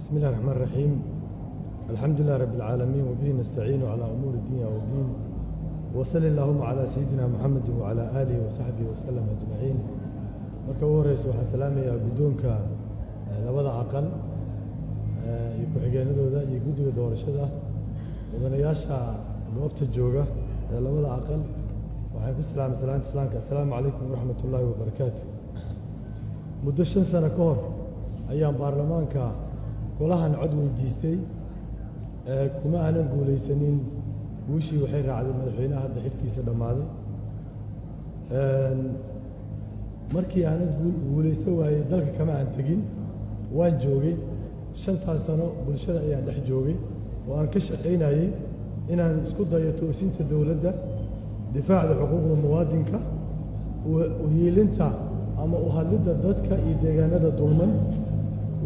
بسم الله الرحمن الرحيم. الحمد لله رب العالمين وبه نستعين على أمور الدنيا والدين وصلى اللهم على سيدنا محمد وعلى آله وصحبه وسلم أجمعين. marka ugu horeysa waxaan salaamayaa guddoonka labada aqal iyo ku-xigeenadooda iyo guddiga doorashada mudanayaasha goobta jooga ee labada aqal waxaan ku salaamay salaanta islaamka assalaamu calaykum waraxmatullaahi wabarakaatu. muddo 5 sano ka hor ayaan baarlamaanka golahan cod weydiistay kuma aanan guulaysanin guushii waxay raacday madaxweynaha hadda xilkiisa dhammaaday. markii aanan guulaysan waayey dalka kama aan tegin waan joogay 5 sano bulshada ayaan dhex joogay oo aan ka shaqaynayay inaan isku dayo toosinta dowladda difaacda xuquuqda muwaadinka u hiilinta ama u hadlidda dadka iyo deegaanada dulman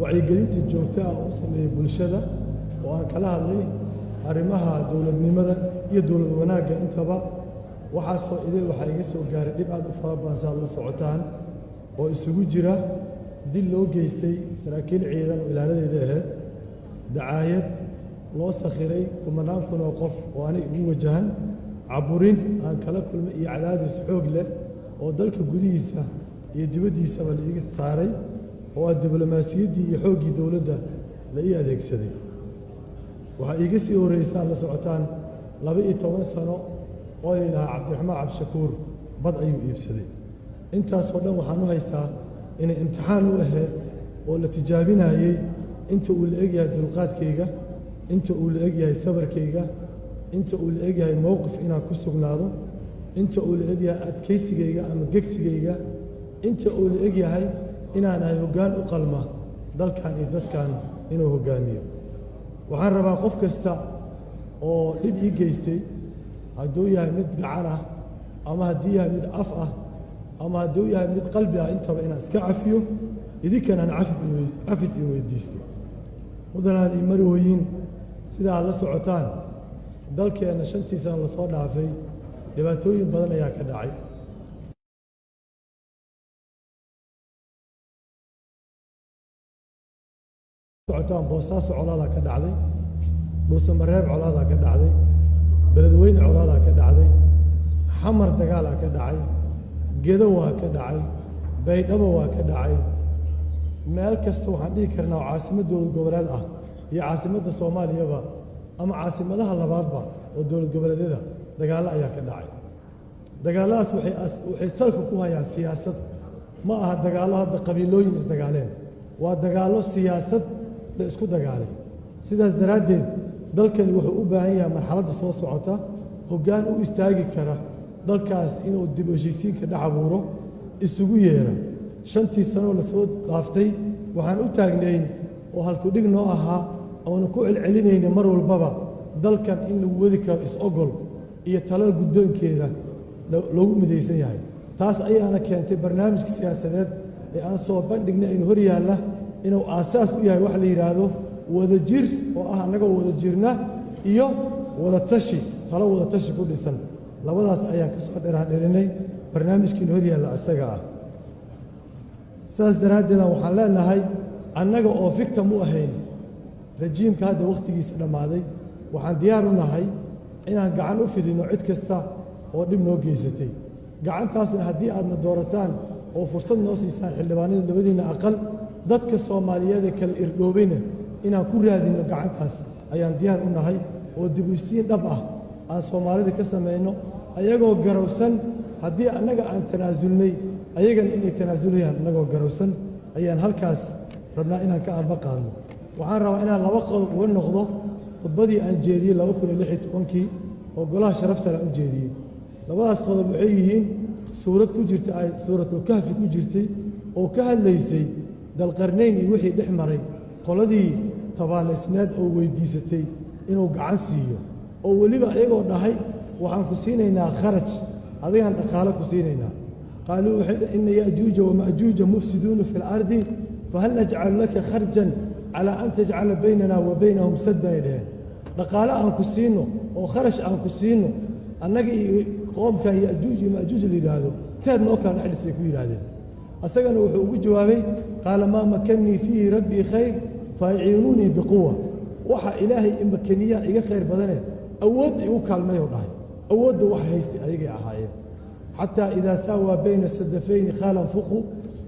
wacyigelinta joogta ah u sameeyay bulshada oo aan kala hadlay arrimaha dowladnimada iyo dowlad wanaagga intaba waxaasoo idil waxaa iga soo gaaray dhib aad u fara badan saad la socotaan oo isugu jira dil loo geystay saraakiil ciidan oo ilaaladeeda ahayd dacaayad loo sakhiray kumanaan kun oo qof oo aanay ugu wajahan caburin aan kala kulmay iyo cadaadis xoog leh oo dalka gudihiisa iyo dibaddiisaba la iga saaray oo diblomaasiyaddii iyo xooggii dowladda la ii adeegsaday. waxaa iiga sii horreysaan la socotaan 12 sano oo la yidhahaa cabdiraxmaan cabdishakuur bad ayuu iibsaday. intaasoo dhan waxaan u haystaa inay imtixaan u ahayd oo la tijaabinayey inta uu la egyahay dulqaadkayga, inta uu la egyahay sabarkayga, inta uu la egyahay mowqif inaan ku sugnaado, inta uu la egyahay adkaysigayga ama gegsigayga, inta uu la egyahay inaan ahay hoggaan u qalma dalkan iyo dadkan inuu hoggaamiyo. waxaan rabaa qof kasta oo dhib ii geystay hadduu yahay mid gacan ah ama haddii yahay mid af ah ama hadduu yahay mid qalbi ah intaba inaan iska cafiyo idinkanaan cafis in weydiisto. mudanaan iyo marwooyin sidaa la socotaan dalkeenna 5 sano la soo dhaafay dhibaatooyin badan ayaa ka dhacay. socotaan boosaaso colaadaa ka dhacday, dhuusamareeb colaadaa ka dhacday, beledweyne colaadaa ka dhacday, xamar dagaalaa ka dhacay, gedo waa ka dhacay, baydhabo waa ka dhacay. meel kasta waxaan dhihi karnaa oo caasimad dowlad goboleed ah iyo caasimadda soomaaliyaba ama caasimadaha labaadba oo dowlad goboleedyada dagaallo ayaa ka dhacay. dagaalladaas waxay salka ku hayaan siyaasad, ma aha dagaallo hadda qabiilooyin isdagaaleen, waa dagaallo siyaasad la isku dagaalay. sidaas daraaddeed dalkani wuxuu u baahan yahay marxaladda soo socota hoggaan u istaagi kara dalkaas inuu dib u heshiisiinka dhex abuuro isugu yeera. 5 sano la soo dhaaftay waxaan u taagnayn oo halkudhig noo ahaa oona ku celcelinayna mar walbaba dalkan in lagu wadi karo is-ogol iyo talada guddoonkeeda loogu midaysan yahay. taas ayaana keentay barnaamijka siyaasadeed ee aan soo bandhignay in hor yaalla inuu aasaas u yahay wax la yidhaahdo wadajir oo ah annagoo wada jirna iyo wadatashi, talo wadatashi ku dhisan. labadaas ayaan ka soo dheraandherinay barnaamijkiina hor yaalla isaga ah. saas daraaddeedaan waxaan leenahay annaga oo victim u ahayn rajiimka hadda wakhtigiisa dhammaaday waxaan diyaar u nahay inaan gacan u fidinno cid kasta oo dhib noo geysatay. gacantaasna haddii aadna doorataan oo fursad noo siisaan xildhibaanada labadiinna aqal dadka soomaaliyeed ee kala irdhoobayna inaan ku raadinno gacantaas ayaan diyaar u nahay oo dib u heshiisiin dhab ah aan soomaalida ka samayno ayagoo garowsan haddii annaga aan tanaasulnay ayagana inay tanaasulayaan annagoo garowsan ayaan halkaas rabnaa inaan ka anba qaadno. waxaan rabaa inaan 2 qodob uga noqdo khudbadii aan jeediyey 2016 oo golaha sharaftale aan u jeediyey. labadaas qodob waxay yihiin suurad ku jirta ay suuratul kahfi ku jirtay oo ka hadlaysay dalqarnayn iyo wixii dhex maray qoladii tabaaleysneed oo weydiisatay inuu gacan siiyo oo weliba ayagoo dhahay waxaan ku siinaynaa kharaj adigaan dhaqaale ku siinaynaa. qaaluu waxay inna ya'juuja wama'juuja mufsiduuna fi lardi fahal najcalu laka kharjan calaa an tajcala baynana wa baynahum saddan ay dhaheen. dhaqaale aan ku siino oo kharash aan ku siino annaga iyo qoomkan ya'juuj iyo ma'juuj la yidhaahdo teed noo kala dhexdhisay ku yidhaahdeen. asagana wuxuu ugu jawaabay qaala maa makannii fiihi rabbii khayr faaciinuunii biquwa waxa ilaahay imakaniya iga khayr badane awood igu kaalmayo dhahay awoodda waxa haystay ayagay ahaayeen xataa idaa saawaa bayna sadafayni qaalan fuqu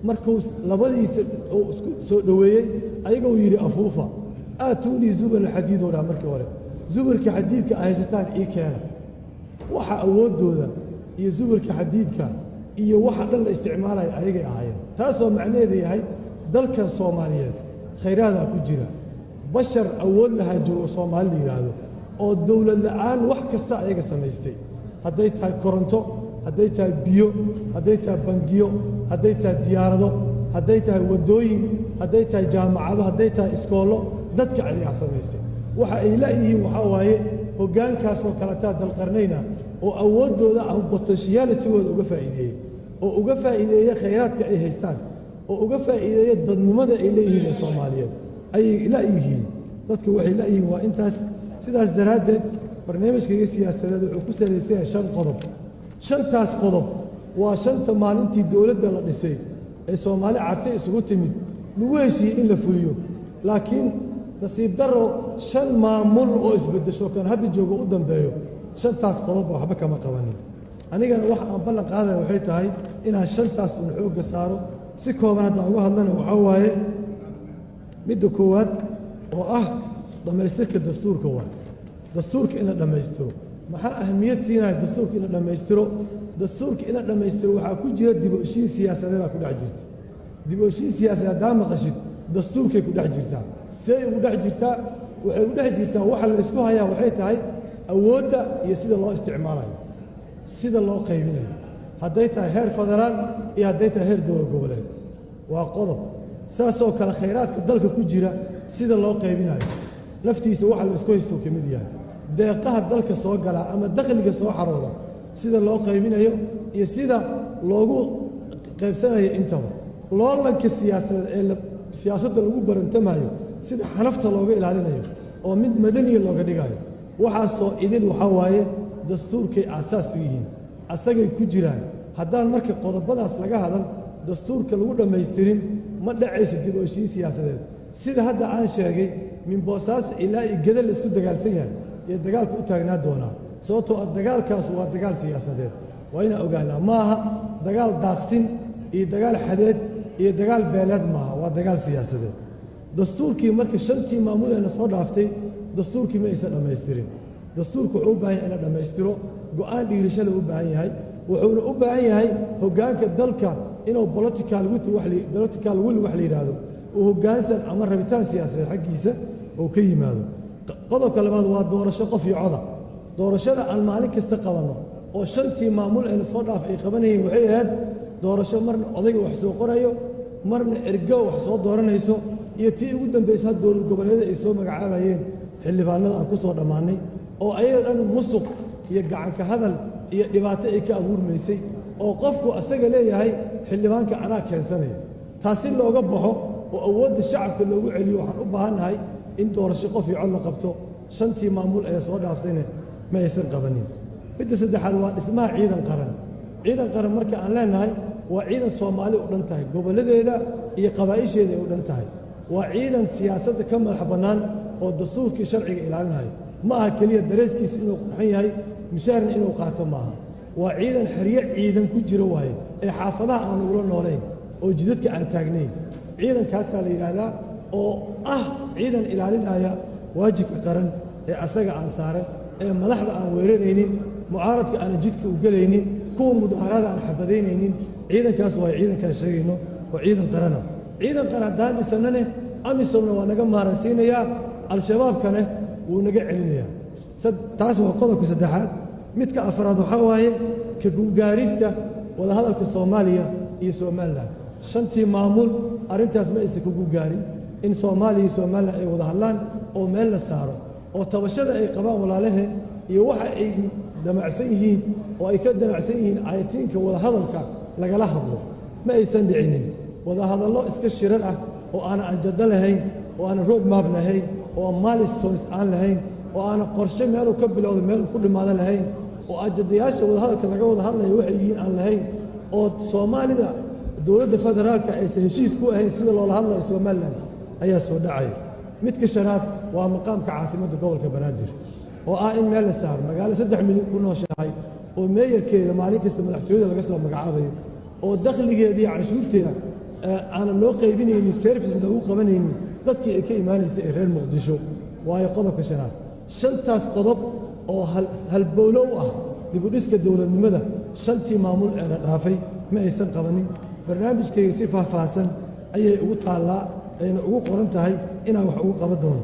markuu labadiisa isku soo dhoweeyey ayagoo yidhi afuufa aatuunii zubar alxadiid oo dhaha markii hore zubarka xadiidka ay haysataan ii keena waxa awooddooda iyo zubarka xadiidka iyo waxa dhan la isticmaalaya ayagay ahaayeen taasoo macnaheedu yahay dalkan soomaaliyeed khayraada ku jira bashar awood lahaa joogo soomaali la yidhaahdo oo dowlad la'aan wax kasta ayaga samaystay hadday tahay koronto hadday tahay biyo hadday tahay bangiyo hadday tahay diyaarado hadday tahay waddooyin hadday tahay jaamacado hadday tahay iskoollo dadka ayagaa samaystay waxa ay la'yihiin waxaa waaye hoggaankaasoo kaletaa dalqarnayna oo awooddooda ama potentialitigooda uga faa'iideeyey oo uga faa'iideeya khayraadka ay haystaan oo uga faa'iideeya dadnimada ay leeyihiin ee soomaaliyeed ayay la'yihiin dadka waxay la'yihiin waa intaas sidaas daraaddeed barnaamijkaiga siyaasadeed wuxuu ku salaysan yahay 5 qodob 5taas qodob waa 5ta maalintii dowladda la dhisay ee soomaali cartay isugu timid lagu heshiiyey in la fuliyo laakiin nasiib darro 5 maamul oo isbeddesho kan hadda jooga u dambeeyo 5taas qodob waxba kama qabanin anigana waxa aan ballan qaadaya waxay tahay inaan 5taas uun xoogga saaro si kooban hadda uga hadlana waxaa waaye midda koowaad oo ah dhammaystirka dastuurka waa dastuurka in la dhammaystiro maxaa ahamiyad siinaya dastuurka in la dhammaystiro dastuurka in la dhammaystiro waxaa ku jira dib u heshiin siyaasadeeda ku dhex jirta dib u heshiin siyaasadeed haddaa maqashid dastuurkay ku dhex jirtaa see ugu dhex jirtaa waxay ugu dhex jirtaa waxa la isku hayaa waxay tahay awoodda iyo sida loo isticmaalayo sida loo qaybinayo hadday tahay heer federaal iyo hadday tahay heer dowlad goboleed waa qodob saasoo kale khayraadka dalka ku jira sida loo qaybinayo laftiisa waxa la isku haysto ka mid yahay deeqaha dalka soo gala ama dakhliga soo xarooda sida loo qaybinayo iyo sida loogu qaybsanayo intaba loolanka siyaasadeed ee siyaasadda lagu barantamayo sida xanafta looga ilaalinayo oo mid madaniya looga dhigayo waxaasoo idin waxaa waaye dastuurkay aasaas u yihiin asagay ku jiraan haddaan marka qodobadaas laga hadal dastuurka lagu dhammaystirin ma dhacayso dib u heshiin siyaasadeed sida hadda aan sheegay min boosaaso ilaa iyo geda la isku dagaalsan yahay iyo dagaalka u taagnaa doonaa sababtoo ah dagaalkaas waa dagaal siyaasadeed waa inaan ogaanaa ma aha dagaal daaqsin iyo dagaal xadeed iyo dagaal beeleed maaha waa dagaal siyaasadeed dastuurkii marka 5tii maamuleena soo dhaaftay dastuurkii ma aysan dhammaystirin dastuurku wuxuu u baahan yahay in la dhammaystiro go'aan dhiirasho la u baahan yahay wuxuuna u baahan yahay hoggaanka dalka inuu political will wax la yidhaahdo uu hoggaansan ama rabitaan siyaasadeed xaggiisa oo ka yimaado qodobka labaad waa doorasho qof iyo coda doorashada aan maalin kasta qabanno oo 5tii maamul ee la soo dhaaf ay qabanayeen waxay ahayd doorasho marna odayga wax soo qorayo marna ergo wax soo dooranayso iyo tii ugu dambaysa dowlad goboleedyada ay soo magacaabayeen xildhibaanada aan ku soo dhammaanay oo ayaga dhan musuq iyo gacanka hadal iyo dhibaato ay ka abuurmaysay oo qofku asaga leeyahay xildhibaanka anaa keensanaya taasi looga baxo oo awoodda shacabka loogu celiyo waxaan u baahannahay in doorasho qof iyo cod la qabto 5tii maamul ee soo dhaaftayna ma aysan qabanin midda saddexaad waa dhismaha ciidan qaran marka aan leenahay waa ciidan soomaali u dhan tahay gobolladeeda iyo qabaa'isheeda ay u dhan tahay waa ciidan siyaasadda ka madax bannaan oo dastuurkii sharciga ilaalinayo ma aha keliya dareeskiisa inuu qurxan yahay mishaarna inuu qaato maaha waa ciidan xeryo ciidan ku jiro waaye ee xaafadaha aan ugula noolayn oo jidadka aan taagnayn ciidankaasaa la yidhaahdaa oo ah ciidan ilaalinaya waajibka qaran ee asaga aan saaran ee madaxda aan weeraraynin mucaaradka aan jidka u gelaynin kuwa mudaharada aan xabadaynaynin ciidankaas waa ciidankaan sheegayno oo ciidan qarana ciidan qaran haddaan dhisannane amisomna waa naga maaransiinayaa al-shabaabkana wuu naga celinayaa taas waa qodobka saddexaad midka afraad waxaa waaye ka guulgaarista wadahadalka soomaaliya iyo somalilan 5tii maamul arrintaas ma aysan ka guulgaarin in soomaaliya iyo somalilan ay wada hadlaan oo meel la saaro oo tabashada ay qabaan walaalaheen iyo waxa ay damacsan yihiin oo ay ka damacsan yihiin ayatiinka wadahadalka lagala hadlo ma aysan dhicinin wadahadallo iska shirar ah oo aanan anjado lahayn oo aanan road map lahayn oo milestones aan lahayn oo aanan qorshe meeluu ka bilowda meeluu ku dhimaado lahayn oo ajadayaasha wadahadalka laga wada hadlaya waxay yihiin aan lahayn oo soomaalida dowladda federaalka aysan heshiis ku ahayn sida loola hadlayo somalilan ayaa soo dhacaya midka shanaad waa maqaamka caasimadda gobolka banaadir oo ah in meel la saaro magaalo 3 milyan ku nooshahay oo meeyarkeeda maalin kasta madaxtooyada laga soo magacaabayo oo dakhligeeda iyo canshuurteeda aan loo qaybinaynin service lagu qabanaynin dadkii ay ka imaanaysa ee reer muqdisho waayo qodobka shanaad shantaas qodob oo halbowlo u ah dib u dhiska dowladnimada shantii maamul ee la dhaafay ma aysan qabanin barnaamijkayga si faahfaahsan ayay ugu taallaa ayna ugu qoran tahay inaan wax ugu qaban doono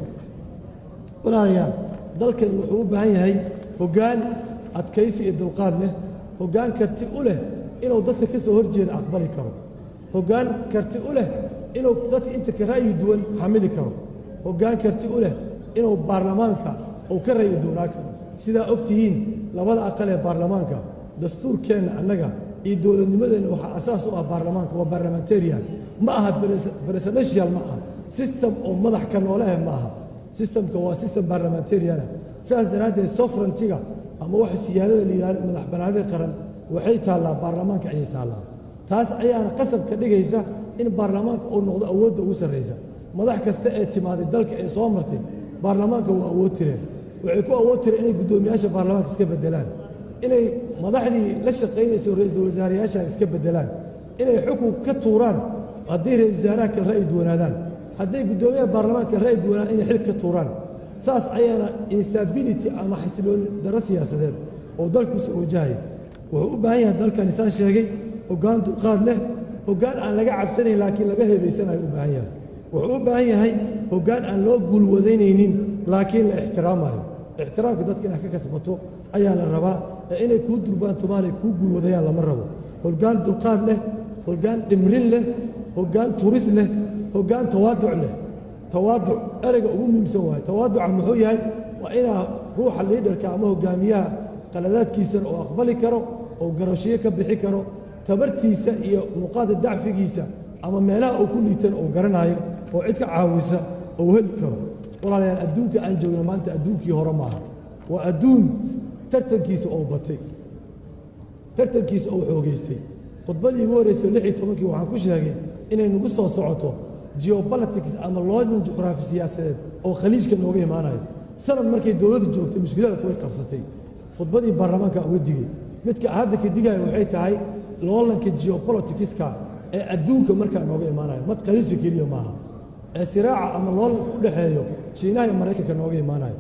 walaalayaal dalkani wuxuu u baahan yahay hoggaan adkaysi iyo dulqaad leh hoggaan karti u leh inuu dadka ka soo horjeeda aqbali karo hoggaan karti u leh inuu dadka inta ka ra'yi duwan xamili karo hoggaan karti u leh inuu baarlamaanka uu ka ra'yi doonaa karo sidaa og tihiin labada aqal ee baarlamaanka dastuurkeenna annaga iyo dowladnimadeenna waxaa asaas u ah baarlamaanka waa barlamentarian ma aha presidential ma aha system oo madax ka noolehe ma aha systemka waa system barlamentariana sidaas daraaddeed sovereigntiga ama waxa siyaadada la yidhahdo madax bannaanida qaran waxay taallaa baarlamaanka ayay taallaa taas ayaana qasab ka dhigaysa in baarlamaanka uu noqdo awoodda ugu sarraysa madax kasta ee timaaday dalka ee soo martay baarlamaanka waa awood tireen waxay ku awood tireen inay guddoomiyaasha baarlamaanka iska beddelaan inay madaxdii la shaqaynayso ra'iisul wasaarayaashan iska beddelaan inay xukun ka tuuraan haddii ra'iisul wasaaraha kale ra'yi duwanaadaan hadday guddoomiyaha baarlamaanka ra'yi duwanaadaan inay xil ka tuuraan saas ayaana instability ama xasilooni darro siyaasadeed oo dalku soo wajahaya wuxuu u baahan yahay dalkani saan sheegay hoggaan dulqaad leh hoggaan aan laga cabsanayn laakiin laga heebaysanayo u baahan yahay wuxuu u baahan yahay hoggaan aan loo guulwadaynaynin laakiin la ixtiraamayo ixtiraamka dadka inaad ka kasbato ayaa la rabaa ee inay kuu durbaan tumaanay kuu guulwadayaan lama rabo hoggaan dulqaad leh hoggaan dhimrin leh hoggaan turis leh hoggaan tawaaduc leh tawaaduc ereyga ugu muhiimsan waaye tawaaduca muxuu yahay waa inaa ruuxa liidarka ama hogaamiyaha qaladaadkiisana oo aqbali karo oo garashiyo ka bixi karo tabartiisa iyo nuqaada dacfigiisa ama meelaha uu ku liitan oo garanayo oo cid ka caawisa oo heli karo walaalayaal adduunka aan joogno maanta adduunkii hore maaha waa adduun tartankiisa oo batay tartankiisa oo xoogaystay khudbadii ugu horreysay 16 waxaan ku sheegay inay nagu soo socoto geopolitics ama loodan juqraafi siyaasadeed oo khaliijka nooga imaanayo sanad markay dowladdu joogtay mushkiladaas way qabsatay khudbadii baarlamaanka uga digay midka hadda ka digaya waxay tahay loolanka geopoliticska ee adduunka markaa nooga imaanayo mad khaliijka keliya maaha ee siraaca ama loolanka u dhexeeyo shiinaha iyo maraykanka nooga imaanayo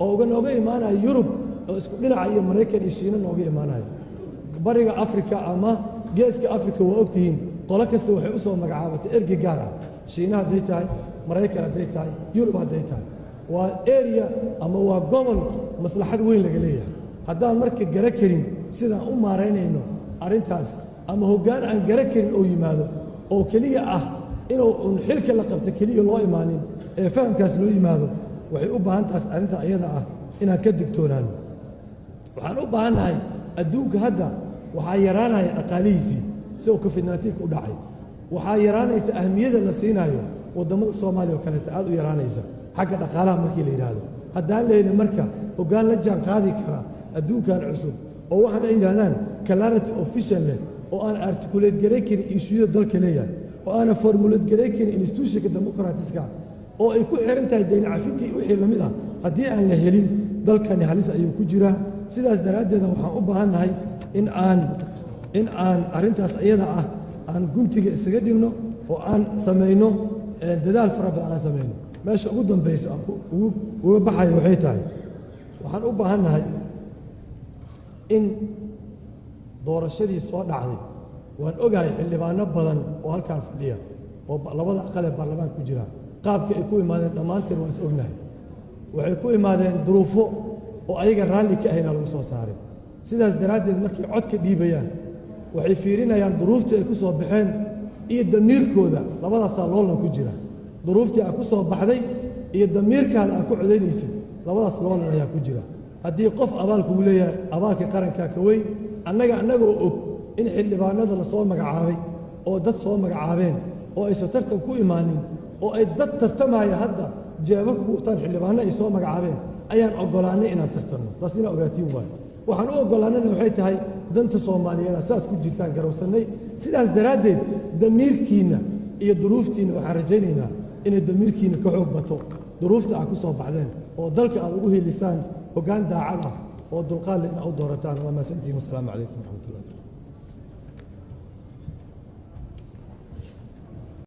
oo uga nooga imaanayo yurub oo isku dhinaca iyo maraykan iyo shiina nooga imaanayo bariga afrika ama geeska afrika waa ogtihiin qolo kasta waxay u soo magacaabatay ergey gaar ah shiina hadday tahay maraykan hadday tahay yurub hadday tahay waa area ama waa gobol maslaxad weyn laga leeyahay haddaan marka gara karin sidaan u maaraynayno arrintaas ama hoggaan aan gara karin oo yimaado oo keliya ah inuu un xilka la qabto keliya loo imaanin ee fahamkaas loo yimaado waxay u baahan taas arrinta iyada ah inaan ka digtoonaano waxaan u baahannahay adduunka hadda waxaa yaraanaya dhaqaalihiisii si uu covid-19 u dhacay waxaa yaraanaysa ahmiyada la siinaayo waddamada soomaaliya oo kaleeta aad u yaraanaysa xagga dhaqaalaha markii la yidhaahdo haddaan lehelin marka hoggaan la jaan qaadi kara adduunkan cusub oo waxaan ay yidhahdaan clarity of vision leh oo aan articulate garay karin issueyada dalka leeyahay oo aanan formulate garay karin institutionka democratiska oo ay ku xiran tahay dayn cafintii wixii la mid ah haddii aan la helin dalkani halis ayuu ku jiraa sidaas daraaddeeda waxaan u baahannahay in aan arrintaas iyada ah aan guntiga isaga dhibno oo aan samayno dadaal fara badan aan samayno meesha ugu dambayso aan uga baxayo waxay tahay waxaan u baahannahay in doorashadii soo dhacday waan ogahay xildhibaano badan oo halkaan fadhiya oo labada aqal ee baarlamaanka ku jira qaabka ay ku imaadeen dhammaanteen waan is ognahay waxay ku imaadeen duruufo oo ayaga raalli ka ahayna lagu soo saaray sidaas daraaddeed markay codka dhiibayaan waxay fiirinayaan duruuftii ay ku soo baxeen iyo damiirkooda labadaasaa loolan ku jira duruuftii aa ku soo baxday iyo damiirkaada aa ku codaynaysid labadaas loolan ayaa ku jira haddii qof abaal kugu leeyahay abaalka qarankaa ka weyn annagoo og in xildhibaanada la soo magacaabay oo dad soo magacaabeen oo aysan tartan ku imaanin oo ay dad tartamaya hadda jeeba ku wataan xildhibaano ay soo magacaabeen ayaan oggolaannay inaan tartanno taas inaa ogaatiin waayo waxaan u oggolaannana waxay tahay danta soomaaliyeeda saas ku jirtaan garowsannay sidaas daraaddeed damiirkiinna iyo duruuftiinna waxaan rajaynaynaa inay damiirkiinna ka xoog bato duruufta aad ku soo baxdeen oo dalka aad ugu hiilisaan hoggaan daacad ah oo dulqaad leh inaad u doorataan waa mahadsantihiin wasalaamu calaykum waraxmatullahi